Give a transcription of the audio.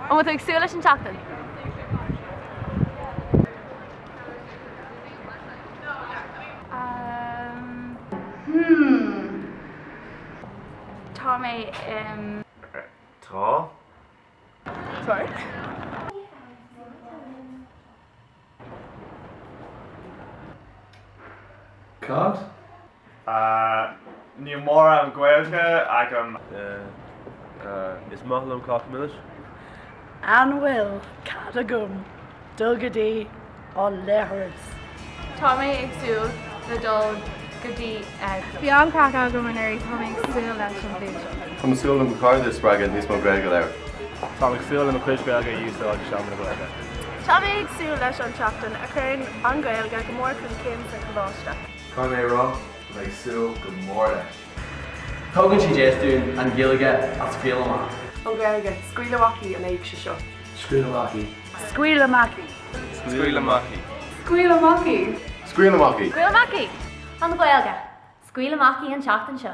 An bhfuil ag súil leis an tseachtain. Tá mé Tá? Sorry. Cad? Ní mór an Gaeilge ag an Is maithlam cá millis? An bhfuil cad a gum dogadí ó leithreas. Tá mé ag súil le dul gotí Bhí an crack agam an éirí tá ag súil leis an bhíl. Tá súil am cáir sppraga níos má Gaeilge leir. Tá ag súil am a chuis Gaeilge dús agus seaman na Gaeilge. Tá mé ag súil leis an tseachtain a chuireann an Gaeilge go mór chun cin sa choláiste. Tá mé rá le súil go mór leis. Tugann si déasún an Gaeilge as Scaoil amach. An Gaeilge, scuilehaí an Éigse seo. Scríonaí. Scuilehaí. Scaoilamachi. Scuilehaí. Scaoil amach. Gaeilge. An Gaeilge. Scaoil amach an tseachtain seo.